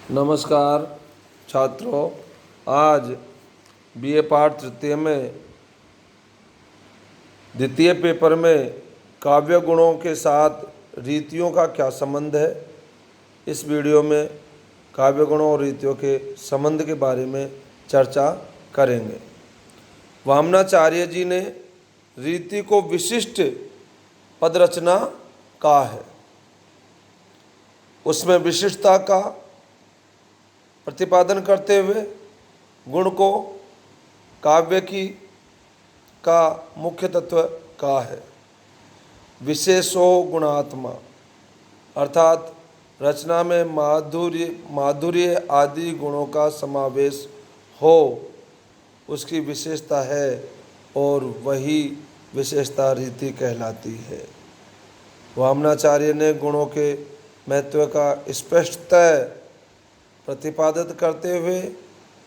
नमस्कार छात्रों। आज बीए पाठ तृतीय में द्वितीय पेपर में काव्य गुणों के साथ रीतियों का क्या संबंध है, इस वीडियो में काव्य गुणों और रीतियों के संबंध के बारे में चर्चा करेंगे। वामनाचार्य जी ने रीति को विशिष्ट पदरचना कहा है। उसमें विशिष्टता का प्रतिपादन करते हुए गुण को काव्य का मुख्य तत्व कहा है। विशेषो गुणात्मा अर्थात रचना में माधुर्य आदि गुणों का समावेश हो, उसकी विशेषता है और वही विशेषता रीति कहलाती है। वामनाचार्य ने गुणों के महत्व का स्पष्टतः प्रतिपादित करते हुए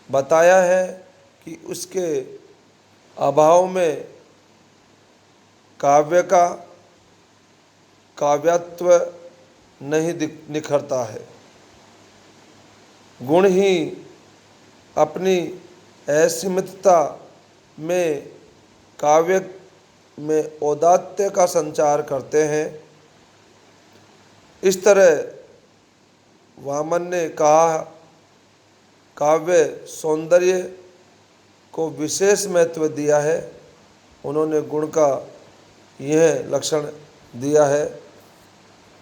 बताया है कि उसके अभाव में काव्य का काव्यत्व नहीं निखरता है। गुण ही अपनी असीमितता में काव्य में औदात्य का संचार करते हैं। इस तरह वामन ने कहा, काव्य सौंदर्य को विशेष महत्व दिया है। उन्होंने गुण का यह लक्षण दिया है,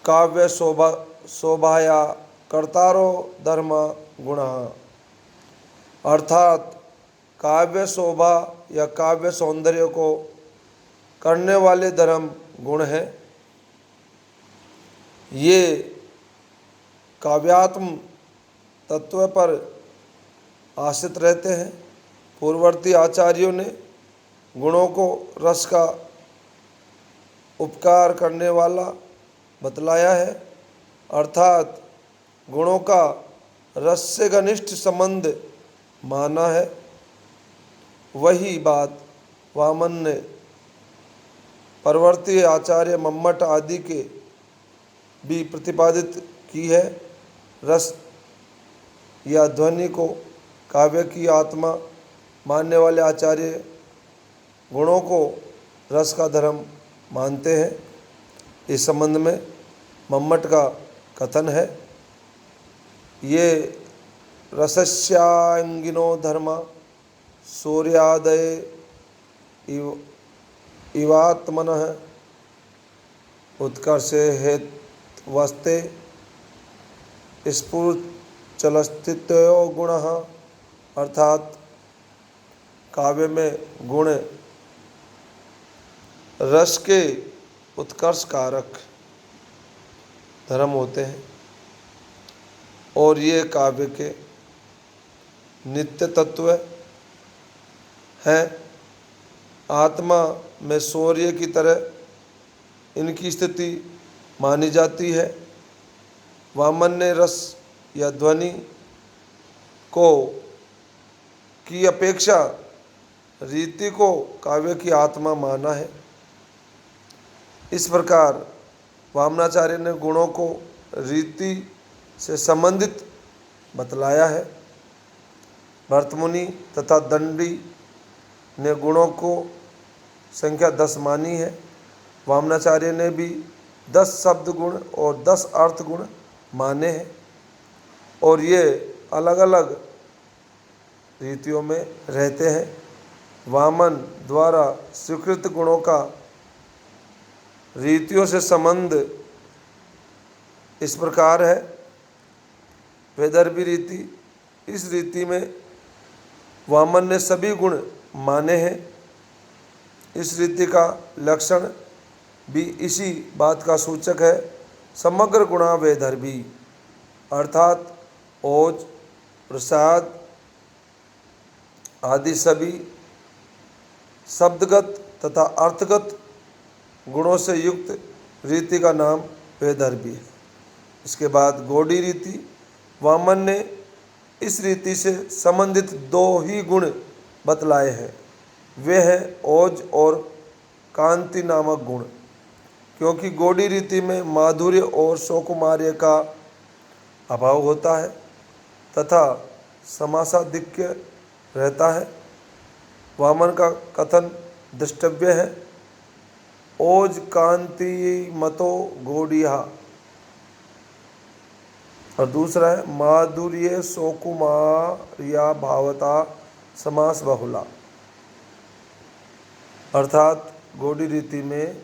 काव्य शोभाया कर्तारो धर्म गुण, अर्थात काव्य शोभा या काव्य सौंदर्य को करने वाले धर्म गुण हैं। ये काव्यात्म तत्व पर आश्रित रहते हैं। पूर्ववर्ती आचार्यों ने गुणों को रस का उपकार करने वाला बतलाया है, अर्थात गुणों का रस से घनिष्ठ संबंध माना है। वही बात वामन ने परवर्ती आचार्य मम्मट आदि के भी प्रतिपादित की है। रस या ध्वनि को काव्य की आत्मा मानने वाले आचार्य गुणों को रस का धर्म मानते हैं। इस संबंध में मम्मट का कथन है, ये रसस्यांगिनो धर्मा सूर्यादय इवात्मनः उत्कर्षे हेतवस्ते स्फुरच्चलस्थितो गुणः, अर्थात काव्य में गुण रस के उत्कर्ष कारक धर्म होते हैं और ये काव्य के नित्य तत्व हैं। आत्मा में सूर्य की तरह इनकी स्थिति मानी जाती है। वामन ने रस या ध्वनि की अपेक्षा रीति को काव्य की आत्मा माना है। इस प्रकार वामनाचार्य ने गुणों को रीति से संबंधित बतलाया है। भर्तमुनि तथा दंडी ने गुणों को संख्या 10 मानी है। वामनाचार्य ने भी 10 शब्द गुण और 10 अर्थ गुण माने हैं और ये अलग अलग रीतियों में रहते हैं। वामन द्वारा स्वीकृत गुणों का रीतियों से संबंध इस प्रकार है। वैदर्भी रीति, इस रीति में वामन ने सभी गुण माने हैं। इस रीति का लक्षण भी इसी बात का सूचक है, समग्र गुणा वैदर्भी, अर्थात ओज, प्रसाद आदि सभी शब्दगत तथा अर्थगत गुणों से युक्त रीति का नाम वैदर्भी है। इसके बाद गौड़ी रीति, वामन ने इस रीति से संबंधित 2 ही गुण बतलाए हैं, वे हैं ओज और कांति नामक गुण। क्योंकि गौड़ी रीति में माधुर्य और सौकुमार्य का अभाव होता है, तथा समासाधिक्य रहता है। वामन का कथन द्रष्टव्य है। ओज कांति मतो गौड़िया, और दूसरा है माधुर्य सौकुमार्या भावता समास बहुला, अर्थात गौड़ी रीति में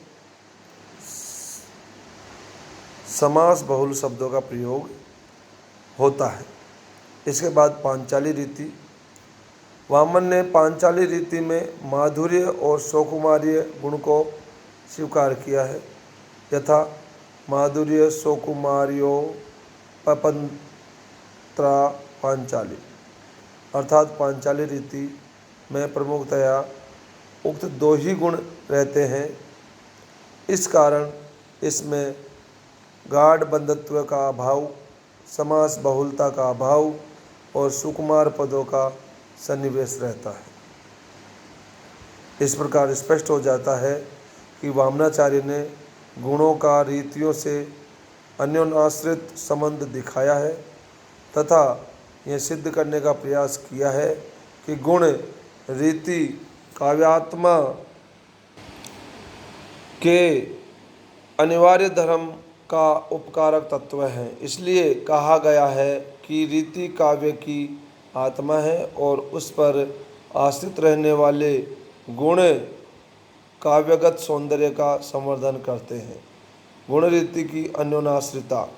समास बहुल शब्दों का प्रयोग होता है। इसके बाद पांचाली रीति। वामन ने पांचाली रीति में माधुर्य और सौकुमार्य गुण को स्वीकार किया है। यथा माधुर्य सौकुमार्यो पपंत्रा पांचाली, अर्थात पांचाली रीति में प्रमुखतया उक्त दो ही गुण रहते हैं। इस कारण इसमें गाढ़ बंधत्व का अभाव, समास बहुलता का अभाव और सुकुमार पदों का सन्निवेश रहता है। इस प्रकार स्पष्ट हो जाता है कि वामनाचार्य ने गुणों का रीतियों से अन्योन्याश्रित संबंध दिखाया है तथा यह सिद्ध करने का प्रयास किया है कि गुण रीति काव्यात्मा के अनिवार्य धर्म का उपकारक तत्व है। इसलिए कहा गया है कि रीति काव्य की आत्मा है और उस पर आश्रित रहने वाले गुण काव्यगत सौंदर्य का संवर्धन करते हैं। गुण रीति की अन्योन्याश्रिता।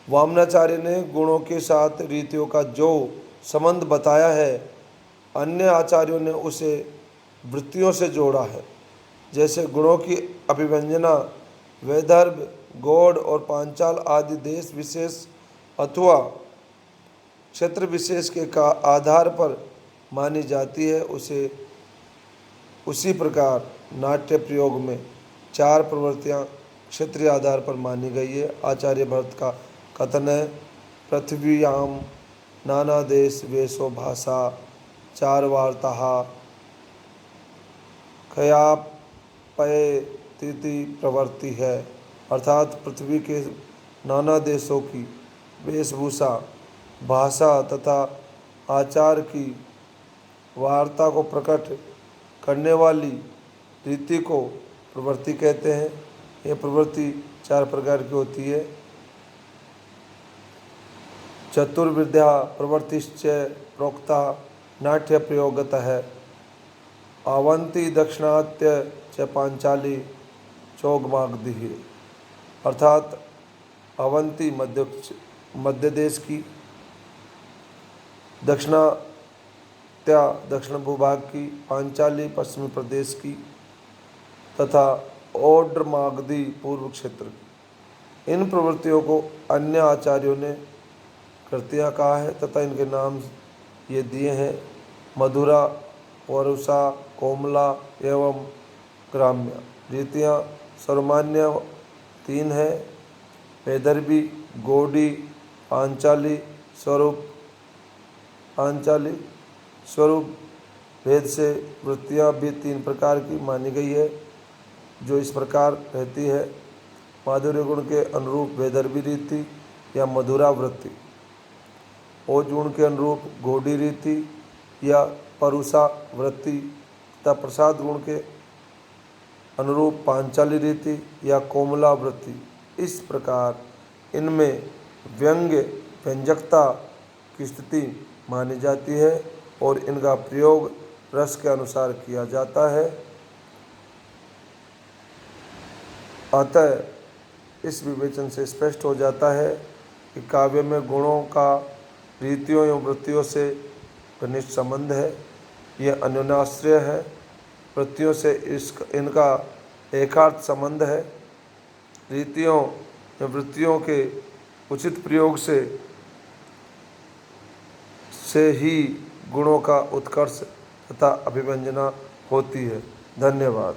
वामनाचार्य ने गुणों के साथ रीतियों का जो संबंध बताया है, अन्य आचार्यों ने उसे वृत्तियों से जोड़ा है। जैसे गुणों की अभिव्यंजना वैदर्भ, गौड़ और पांचाल आदि देश विशेष अथवा क्षेत्र विशेष के का आधार पर मानी जाती है, उसी प्रकार नाट्य प्रयोग में चार प्रवृत्तियाँ क्षेत्रीय आधार पर मानी गई है। आचार्य भरत का कथन है, पृथ्व्याम नाना देश वेशो भाषा चार वार्ता खयापयतिथि प्रवृत्ति है, अर्थात पृथ्वी के नाना देशों की वेशभूषा, भाषा तथा आचार की वार्ता को प्रकट करने वाली रीति को प्रवृत्ति कहते हैं। यह प्रवृत्ति चार प्रकार की होती है। चतुर्विद्या प्रवृत्तिश्च प्रोक्ता नाट्य प्रयोगतः अवंती दक्षिणात्य च पांचाली चौगमागधी, अर्थात अवंती मध्य देश की, दक्षिणात्या दक्षिण भूभाग की, पांचाली पश्चिमी प्रदेश की तथा ओड्रमागधी पूर्व क्षेत्र की। इन प्रवृत्तियों को अन्य आचार्यों ने कृतियाँ कहा है तथा इनके नाम ये दिए हैं: मधुरा, वरुषा, कोमला एवं ग्राम्य। रीतियाँ सर्वमान्य तीन हैं: वैदर्भी, गौड़ी, पांचाली स्वरूप भेद से वृत्तियाँ भी तीन प्रकार की मानी गई है, जो इस प्रकार रहती है: माधुर्य गुण के अनुरूप वैदर्भी रीति या मधुरा वृत्ति, ओज गुण के अनुरूप गौड़ी रीति या परुषा वृत्ति तथा प्रसाद गुण के अनुरूप पांचाली रीति या कोमला वृत्ति। इस प्रकार इनमें व्यंजकता की स्थिति मानी जाती है और इनका प्रयोग रस के अनुसार किया जाता है। अतः इस विवेचन से स्पष्ट हो जाता है कि काव्य में गुणों का रीतियों एवं वृत्तियों से घनिष्ठ संबंध है। यह अन्योन्याश्रय है। वृत्तियों से इनका एकार्थ संबंध है। रीतियों या वृत्तियों के उचित प्रयोग से ही गुणों का उत्कर्ष तथा अभिव्यंजना होती है। धन्यवाद।